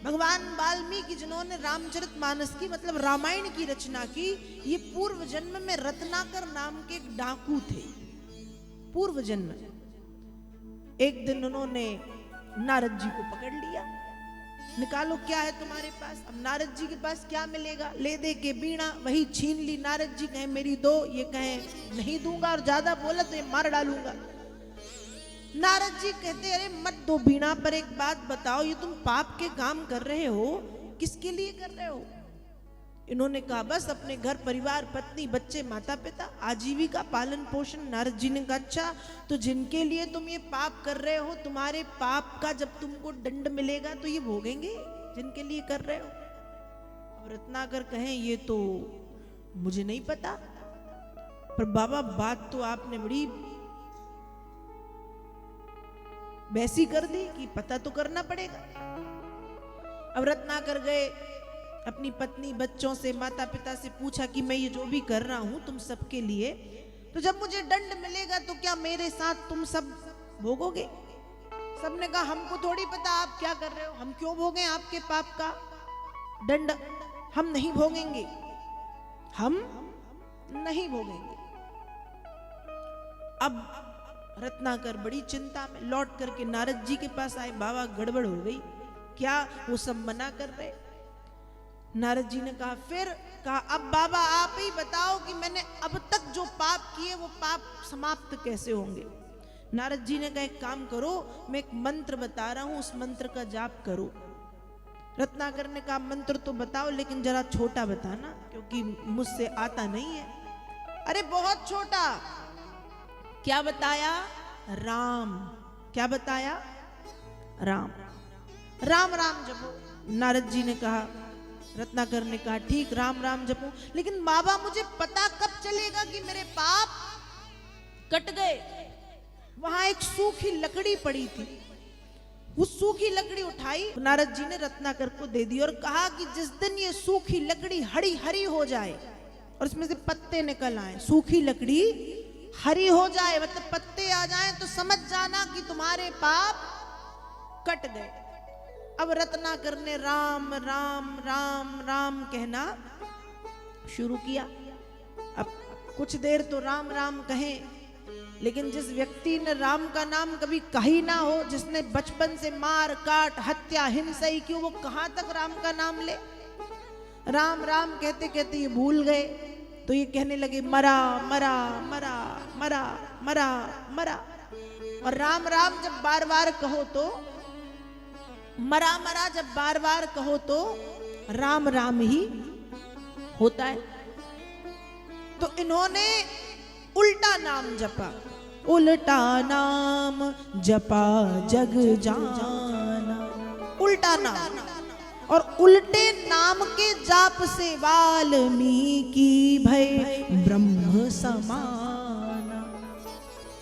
भगवान वाल्मीकि जिन्होंने रामचरितमानस की मतलब रामायण की रचना की, ये पूर्व जन्म में रत्नाकर नाम के एक डाकू थे। पूर्व जन्म एक दिन उन्होंने नारद जी को पकड़ लिया, निकालो क्या है तुम्हारे पास। अब नारद जी के पास क्या मिलेगा, ले दे के बीणा वही छीन ली। नारद जी कहे मेरी दो, ये कहे नहीं दूंगा, और ज्यादा बोला तो ये मार डालूंगा। नारद जी कहते अरे मत दो बीणा, पर एक बात बताओ, ये तुम पाप के काम कर रहे हो, किसके लिए कर रहे हो। इन्होंने कहा बस अपने घर परिवार, पत्नी, बच्चे, माता पिता, आजीविका, पालन पोषण। नारद जी ने कहा अच्छा, तो जिनके लिए तुम ये पाप कर रहे हो, तुम्हारे पाप का जब तुमको दंड मिलेगा तो ये भोगेंगे जिनके लिए कर रहे हो। अब रत्नाकर कहें ये तो मुझे नहीं पता, पर बाबा बात तो आपने बड़ी वैसी कर दी कि पता तो करना पड़ेगा। अब रत्नाकर गए, अपनी पत्नी, बच्चों से, माता पिता से पूछा कि मैं ये जो भी कर रहा हूं तुम सबके लिए, तो जब मुझे दंड मिलेगा तो क्या मेरे साथ तुम सब भोगोगे। सबने कहा हमको थोड़ी पता आप क्या कर रहे हो, हम क्यों भोगें आपके पाप का दंड, हम नहीं भोगेंगे, हम नहीं भोगेंगे। अब रत्नाकर बड़ी चिंता में लौट करके नारद जी के पास आए, बाबा गड़बड़ हो गई, क्या वो सब मना कर रहे। नारद जी ने कहा फिर, कहा अब बाबा आप ही बताओ कि मैंने अब तक जो पाप किए वो पाप समाप्त कैसे होंगे। नारद जी ने कहा एक काम करो, मैं एक मंत्र बता रहा हूं, उस मंत्र का जाप करो। रत्नाकर ने कहा मंत्र तो बताओ, लेकिन जरा छोटा बताना, क्योंकि मुझसे आता नहीं है। अरे बहुत छोटा। क्या बताया, राम। क्या बताया, राम। राम राम जपो। नारद जी ने कहा, रत्नाकर ने कहा ठीक राम राम जपो, लेकिन बाबा मुझे पता कब चलेगा कि मेरे पाप कट गए। वहां एक सूखी लकड़ी पड़ी थी, उस सूखी लकड़ी उठाई, नारद जी ने रत्नाकर को दे दी और कहा कि जिस दिन ये सूखी लकड़ी हरी हरी हो जाए और इसमें से पत्ते निकल आए, सूखी लकड़ी हरी हो जाए मतलब पत्ते आ जाएं, तो समझ जाना कि तुम्हारे पाप कट गए। अब रत्नाकर ने राम राम राम राम कहना शुरू किया। अब कुछ देर तो राम राम कहे, लेकिन जिस व्यक्ति ने राम का नाम कभी कही ना हो, जिसने बचपन से मार काट हत्या हिंसा ही की, वो कहां तक राम का नाम ले। राम राम कहते कहते ये भूल गए, तो ये कहने लगे मरा मरा मरा मरा मरा मरा। और राम राम जब बार बार कहो तो, मरा मरा जब बार बार कहो तो राम राम ही होता है। तो इन्होंने उल्टा नाम जपा, उल्टा नाम जपा जग जाना, उल्टा नाम। और उल्टे नाम के जाप से वाल्मीकि भय ब्रह्म समाना।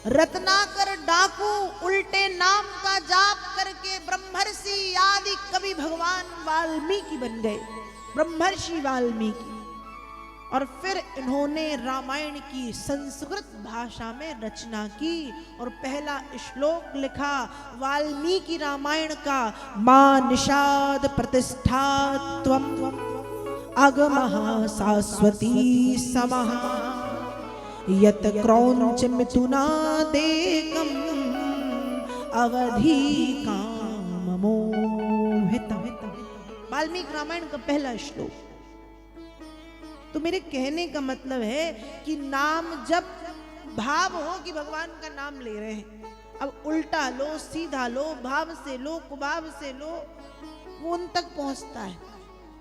रत्नाकर डाकू उल्टे नाम का जाप करके ब्रह्मर्षि आदि कवि भगवान वाल्मीकि बन गए, ब्रह्मर्षि वाल्मीकि। और फिर इन्होंने रामायण की संस्कृत भाषा में रचना की और पहला श्लोक लिखा वाल्मीकि रामायण का, मां निषाद प्रतिष्ठा त्वम अगमः शाश्वती समः यत क्रौंच मिथुनादेकं अवधि काम मोहितम्। वाल्मीकि रामायण का पहला श्लोक। तो मेरे कहने का मतलब है कि नाम जब भाव हो कि भगवान का नाम ले रहे हैं, अब उल्टा लो, सीधा लो, भाव से लो, कुभाव से लो, वो उन तक पहुंचता है।